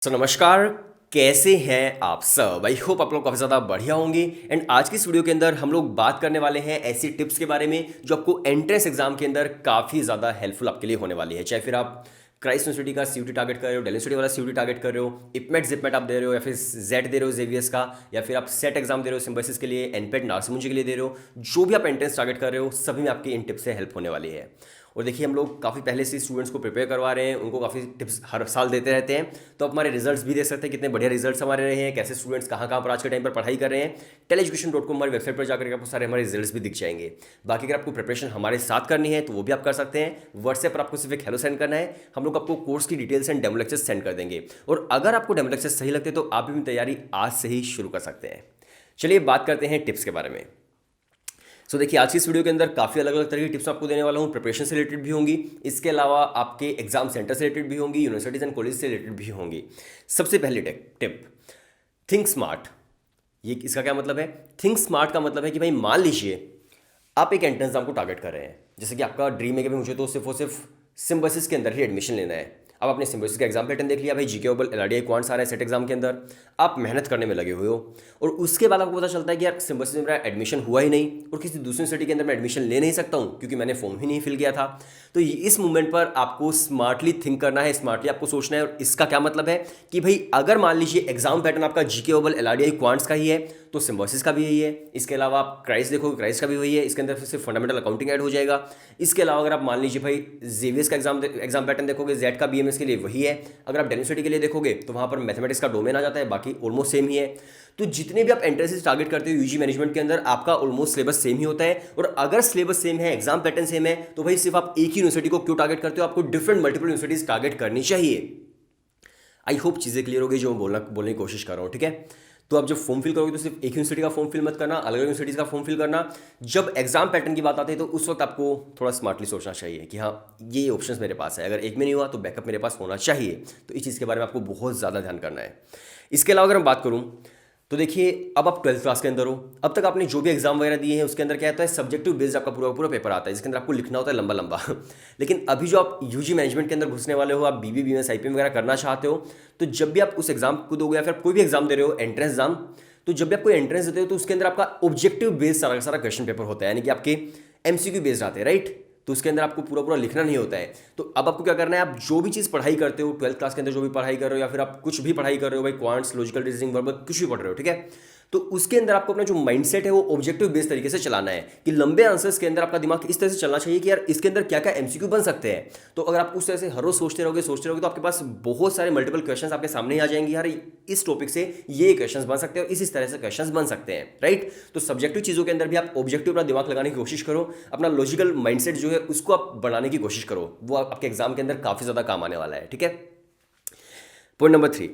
नमस्कार। कैसे हैं आप सब? आई होप आप लोग काफ़ी ज़्यादा बढ़िया होंगे। एंड आज की इस वीडियो के अंदर हम लोग बात करने वाले हैं ऐसी टिप्स के बारे में जो आपको एंट्रेंस एग्जाम के अंदर काफ़ी ज़्यादा हेल्पफुल आपके लिए होने वाली है। चाहे फिर आप क्राइस्ट यूनिवर्सिटी का सीयूटी टारगेट कर रहे हो, दिल्ली यूनिवर्सिटी वाला सीयूटी टारगेट कर रहे हो, इपमेट जिपमेट आप दे रहे हो, या फिर जेट दे रहे हो जेवीएस का, या फिर आप सेट एग्जाम दे रहे हो सिम्बायोसिस के लिए, एनपेट नारसिमुंजी के लिए दे रहे हो, जो भी आप एंट्रेंस टारगेट कर रहे हो सभी में आपकी इन टिप्स से हेल्प होने वाली है। और देखिए, हम लोग काफ़ी पहले से स्टूडेंट्स को प्रिपेयर करवा रहे हैं, उनको काफ़ी टिप्स हर साल देते रहते हैं। तो आप हमारे रिजल्ट्स भी देख सकते हैं, कितने बढ़िया रिजल्ट्स हमारे रहे हैं, कैसे स्टूडेंट्स कहाँ कहाँ पर आज के टाइम पर पढ़ाई कर रहे हैं। टेलीजुकेशन.com हमारी वेबसाइट पर जाकर के आपको सारे हमारे रिजल्ट्स भी दिख जाएंगे। बाकी अगर आपको प्रिपरेशन हमारे साथ करनी है तो वो भी आप कर सकते हैं। व्हाट्सएप पर आपको सिर्फ एक हेलो सेंड करना है, हम लोग आपको कोर्स की details and demo lectures send कर देंगे। और अगर आपको डेमो लेक्चर्स सही लगते हैं तो आप भी अपनी तैयारी आज से ही शुरू कर सकते हैं। चलिए बात करते हैं टिप्स के बारे में। देखिए, आज की इस वीडियो के अंदर काफ़ी अलग अलग तरह की टिप्स आपको देने वाला हूँ। प्रिपरेशन से रिलेटेड भी होंगी, इसके अलावा आपके एग्जाम सेंटर से रिलेटेड भी होंगी, यूनिवर्सिटीज़ एंड कॉलेज से रिलेटेड भी होंगी। सबसे पहली टिप, थिंक स्मार्ट। ये इसका क्या मतलब है? थिंक स्मार्ट का मतलब है कि भाई मान लीजिए आप एक एंट्रेंस एग्जाम को टारगेट कर रहे हैं, जैसे कि आपका ड्रीम है कि भाई मुझे तो सिर्फ और सिर्फ सिम्बायोसिस के अंदर ही एडमिशन लेना है। अब आपने सिम्बायोसिस का एग्जाम पैटर्न देख लिया, भाई जीके ओबल एलआरडीआई क्वांट्स आ रहा है सेट एग्जाम के अंदर, आप मेहनत करने में लगे हुए हो, और उसके बाद आपको पता चलता है कि यार सिम्बायोसिस में मेरा एडमिशन हुआ ही नहीं और किसी दूसरी सिटी के अंदर मैं एडमिशन ले नहीं सकता हूँ क्योंकि मैंने फॉर्म ही नहीं फिल किया था। तो इस मूवमेंट पर आपको स्मार्टली थिंक करना है, स्मार्टली आपको सोचना है। और इसका क्या मतलब है कि भाई अगर मान लीजिए एग्जाम पैटर्न आपका जीके ओबल एलआरडीआई क्वांट्स का ही है तो सिम्बायोसिस का भी यही है। इसके अलावा आप क्राइस्ट देखोगे, क्राइस्ट का भी वही है, इसके अंदर सिर्फ फंडामेंटल अकाउंटिंग ऐड हो जाएगा। इसके अलावा अगर आप मान लीजिए भाई जेवीएस का एग्जाम पैटर्न देखोगे, जेड का बीएमएस के लिए वही है। अगर आप डेनिवर्सिटी के लिए देखोगे तो वहाँ पर मैथमेटिक्स का डोमेन आ जाता है, बाकी ऑलमोस्ट सेम ही है। तो जितने भी आप एंट्रेंसेस टारगेट करते हो यूजी मैनेजमेंट के अंदर, आपका ऑलमोस्ट सिलेबस सेम ही होता है। और अगर सिलेबस सेम है, एग्जाम पैटर्न सेम है, तो भाई सिर्फ आप एक ही यूनिवर्सिटी को क्यों टारगेट करते हो? आपको डिफरेंट मल्टीपल यूनिवर्सिटीज टारगेट करनी चाहिए। आई होप चीज़ें क्लियर हो गई जो मैं बोलने की कोशिश कर रहा हूँ, ठीक है? तो आप जब फॉर्म फिल करोगे तो सिर्फ एक यूनिवर्सिटी का फॉर्म फिल मत करना, अलग अलग यूनिवर्सिटीज़ का फॉर्म फिल करना। जब एग्जाम पैटर्न की बात आती है तो उस वक्त आपको थोड़ा स्मार्टली सोचना चाहिए कि हाँ, ये ऑप्शंस मेरे पास है, अगर एक में नहीं हुआ तो बैकअप मेरे पास होना चाहिए। तो इस चीज़ के बारे में आपको बहुत ज़्यादा ध्यान करना है। इसके अलावा अगर मैं बात करूँ तो देखिए, अब आप 12th क्लास के अंदर हो, अब तक आपने जो भी एग्जाम वगैरह दिए हैं उसके अंदर क्या होता है, सब्जेक्टिव बेस्ड आपका पूरा पूरा पेपर आता है जिसके अंदर आपको लिखना होता है लंबा लंबा लेकिन अभी जो आप यूजी मैनेजमेंट के अंदर घुसने वाले हो, आप बीबी बीएमएस आईपीएम वगैरह करना चाहते हो, तो जब भी आप उस एग्जाम को दोगे या फिर कोई भी एग्जाम दे रहे हो एंट्रेंस एग्जाम, तो जब भी आप कोई एंट्रेंस देते हो तो उसके अंदर आपका ऑब्जेक्टिव बेस्ड सारा का सारा क्वेश्चन पेपर होता है, यानी कि आपके एमसीक्यू बेस्ड आते हैं, राइट? तो उसके अंदर आपको पूरा पूरा लिखना नहीं होता है। तो अब आपको क्या करना है, आप जो भी चीज़ पढ़ाई करते हो 12th क्लास के अंदर, जो भी पढ़ाई कर रहे हो या फिर आप कुछ भी पढ़ाई कर रहे हो, भाई क्वांट्स, लॉजिकल रीजनिंग, वर्बल, कुछ भी पढ़ रहे हो, ठीक है? तो उसके अंदर आपको अपना जो माइंडसेट है वो ऑब्जेक्टिव बेस्ड तरीके से चलाना है कि लंबे आंसर्स के अंदर आपका दिमाग इस तरह से चलना चाहिए कि यार इसके अंदर क्या क्या एमसीक्यू बन सकते हैं। तो अगर आप उस तरह से हर रोज सोचते रहोगे तो आपके पास बहुत सारे मल्टीपल क्वेश्चंस आपके सामने ही आ जाएंगे, यार इस टॉपिक से ये क्वेश्चंस बन सकते हैं और इस तरह से क्वेश्चंस बन सकते हैं, राइट? तो सब्जेक्टिव चीज़ों के अंदर भी आप ऑब्जेक्टिव अपना दिमाग लगाने की कोशिश करो, अपना लॉजिकल माइंडसेट जो है उसको आप बनाने की कोशिश करो, वो आपके एग्जाम के अंदर काफ़ी ज़्यादा काम आने वाला है, ठीक है? पॉइंट नंबर 3,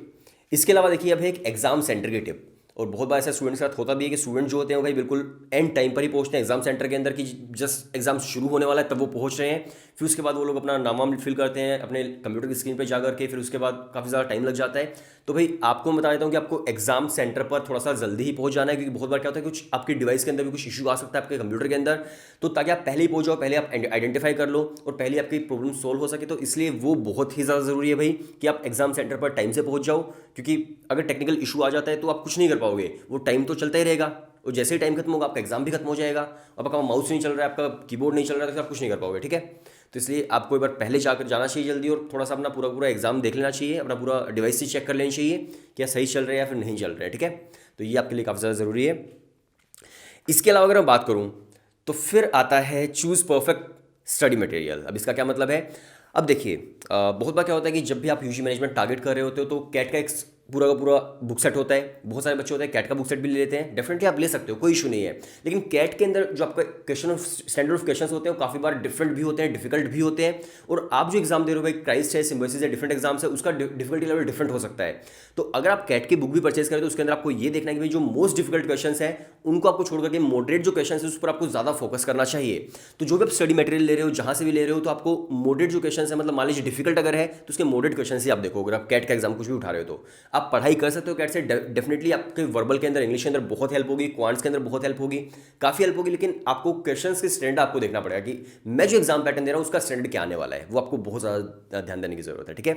इसके अलावा देखिए, अब एक एग्जाम सेंटर की टिप। और बहुत बार ऐसा स्टूडेंट्स के साथ होता भी है कि स्टूडेंट जो होते हैं भाई बिल्कुल एंड टाइम पर ही पहुंचते हैं एग्जाम सेंटर के अंदर, कि जस्ट एग्जाम शुरू होने वाला है तब वो पहुंच रहे हैं। फिर उसके बाद वो लोग अपना नाम वाम फिल करते हैं अपने कंप्यूटर की स्क्रीन पर जा करके, फिर उसके बाद काफ़ी ज़्यादा टाइम लग जाता है। तो भाई आपको मैं बता देता हूँ कि आपको एग्जाम सेंटर पर थोड़ा सा जल्दी ही पहुंच जाना है, क्योंकि बहुत बार क्या होता है कुछ आपके डिवाइस के अंदर भी कुछ इशू आ सकता है आपके कंप्यूटर के अंदर। तो ताकि आप पहले ही पहुंच जाओ, पहले आप आइडेंटिफाई कर लो और पहले आपकी प्रॉब्लम सोल्व हो सके, तो इसलिए वो बहुत ही ज़्यादा ज़रूरी है भाई कि आप एग्जाम सेंटर पर टाइम से पहुंच जाओ। क्योंकि अगर टेक्निकल इशू आ जाता है तो आप कुछ नहीं कर पाओगे, वो टाइम तो चलता ही रहेगा और जैसे ही टाइम खत्म होगा आपका एग्जाम भी खत्म हो जाएगा। अब आपका माउस नहीं चल रहा है, आपका कीबोर्ड नहीं चल रहा है, तो आप कुछ नहीं कर पाओगे, ठीक है? तो इसलिए आपको एक बार पहले जाकर जाना चाहिए जल्दी, और थोड़ा सा अपना पूरा पूरा एग्जाम देख लेना चाहिए, अपना पूरा डिवाइस से चेक कर लेना चाहिए क्या सही चल रहा है या फिर नहीं चल रहा है, ठीक है? तो ये आपके लिए काफ़ी ज़्यादा ज़रूरी है। इसके अलावा अगर मैं बात करूँ तो फिर आता है चूज़ परफेक्ट स्टडी मटेरियल। अब इसका क्या मतलब है? अब देखिए, बहुत बार क्या होता है कि जब भी आप यूजी मैनेजमेंट टारगेट कर रहे होते हो तो कैट का एक पूरा का पूरा बुक सेट होता है। बहुत सारे बच्चे होते हैं कैट का बुक सेट भी ले लेते हैं, डेफिनेटली आप ले सकते हो, कोई इशू नहीं है। लेकिन कैट के अंदर जो आपका question of standard of question होते हैं वो काफ़ी बार डिफरेंट भी होते हैं, डिफिकल्ट भी होते हैं। और आप जो एग्जाम दे रहे हो भाई, क्राइस्ट है, सिम्बायोसिस है, डिफरेंट एग्जाम्स है, उसका डिफिकल्टी लेवल डिफरेंट हो सकता है। तो अगर आप कैट की बुक भी परचेज करें तो उसके अंदर आपको ये देखना है कि भाई जो मोस्ट डिफिकल्ट क्वेश्चन है उनको आपको छोड़ करके मॉडरेट जो क्वेश्चन है उस पर आपको ज़्यादा फोकस करना चाहिए। तो जो भी आप स्टडी मटेरियल ले रहे हो, जहाँ से भी ले रहे हो, तो आपको मॉडरेट जो क्वेश्चन है, मतलब मान लीजिए डिफिकल्ट अगर है तो उसके मॉडरेट क्वेश्चन ही आप देखो। अगर आप कैट का एग्जाम कुछ भी उठा रहे हो तो आप पढ़ाई कर सकते हो कैट से, डेफिनेटली आपके वर्बल के अंदर, इंग्लिश के अंदर बहुत हेल्प होगी, क्वांट्स के अंदर बहुत हेल्प होगी, काफ़ी हेल्प होगी। लेकिन आपको क्वेश्चंस के स्टैंडर्ड आपको देखना पड़ेगा कि मैं जो एग्जाम पैटर्न दे रहा हूँ उसका स्टैंडर्ड क्या आने वाला है, वो आपको बहुत ज़्यादा ध्यान देने की जरूरत है, ठीक है?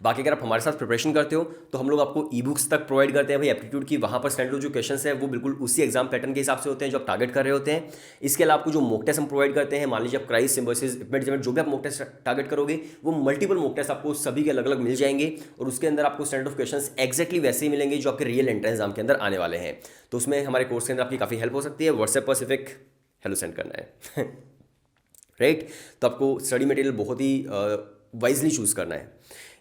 बाकी अगर आप हमारे साथ प्रिपरेशन करते हो तो हम लोग आपको ई बुक्स तक प्रोवाइड करते हैं भाई एप्टीट्यूड की। वहाँ पर स्टैंडर्ड जो क्वेश्चन है वो बिल्कुल उसी एग्जाम पैटर्न के हिसाब से होते हैं जो आप टारगेट कर रहे होते हैं। इसके अलावा आपको जो मॉक टेस्ट हम प्रोवाइड करते हैं, मान लीजिए आप क्राइस, सिम्बोसिस, इक्विपमेंट, जो भी आप मॉक टेस्ट टारगेट करोगे वो मल्टीपल मॉक टेस्ट आपको सभी के अलग अलग मिल जाएंगे और उसके अंदर आपको स्टैंडर्ड ऑफ क्वेश्चन एक्जैक्टली वैसे ही मिलेंगे जो आपके रियल एंट्रेंस एग्जाम के अंदर आने वाले हैं। तो उसमें हमारे कोर्स के अंदर आपकी काफ़ी हेल्प हो सकती है। व्हाट्सएप पर सिर्फ एक हेलो सेंड करना है राइट। तो आपको स्टडी मटेरियल बहुत ही वाइजली चूज़ करना है।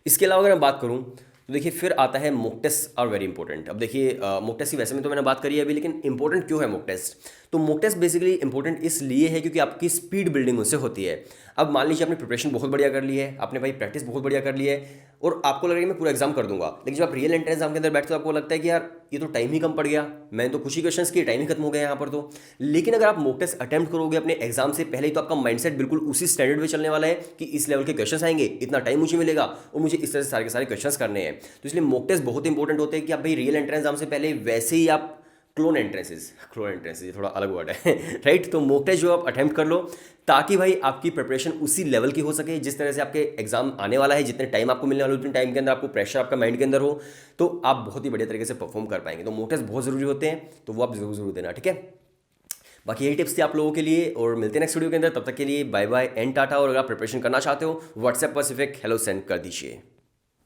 इसके अलावा अगर मैं बात करूँ तो देखिए फिर आता है mock test are very important. अब देखिए मॉक टेस्ट की वैसे में तो मैंने बात करी है अभी, लेकिन इंपॉर्टेंट क्यों है मॉक टेस्ट? तो मॉक टेस्ट बेसिकली इंपॉर्टेंट इसलिए है क्योंकि आपकी स्पीड बिल्डिंग उससे होती है। अब मान लीजिए आपने प्रिपरेशन बहुत बढ़िया कर ली है, आपने भाई प्रैक्टिस बहुत बढ़िया कर ली है और आपको लग रहा है कि मैं पूरा एग्जाम कर दूंगा, लेकिन जब आप रियल एंट्रेंस एग्जाम के अंदर बैठते हो आपको लगता है कि यार ये तो टाइम ही कम पड़ गया, मैंने तो कुछ ही क्वेश्चंस किए, टाइम ही खत्म हो गया यहाँ पर तो। लेकिन अगर आप मॉक टेस्ट अटेम्प्ट करोगे अपने एग्जाम से पहले ही तो आपका माइंडसेट बिल्कुल उसी स्टैंडर्ड में चलने वाला है कि इस लेवल के क्वेश्चंस आएंगे, इतना टाइम मुझे मिलेगा और मुझे इस तरह से सारे के सारे क्वेश्चंस करने हैं। तो इसलिए मॉक टेस्ट बहुत इंपॉर्टेंट होते हैं कि आप भाई रियल एंट्रेंस एग्जाम से पहले वैसे ही आप क्लोन एंट्रेंसेज ये थोड़ा अलग वर्ड है राइट। तो मॉक टेस्ट जो आप अटेम्प्ट कर लो ताकि भाई आपकी प्रिपरेशन उसी लेवल की हो सके जिस तरह से आपके एग्जाम आने वाला है, जितने टाइम आपको मिलने वाला है उतने टाइम के अंदर आपको प्रेशर आपका माइंड के अंदर हो तो आप बहुत ही बढ़िया तरीके से परफॉर्म कर पाएंगे। तो मॉक टेस्ट बहुत जरूरी होते हैं, तो वो आप जरूर देना, ठीक है। बाकी यही टिप्स थी आप लोगों के लिए और मिलते हैं नेक्स्ट वीडियो के अंदर। तब तक के लिए बाय बाय एंड टाटा। और अगर आप प्रिपरेशन करना चाहते हो व्हाट्सएप पर सिर्फ एक हेलो सेंड कर दीजिए।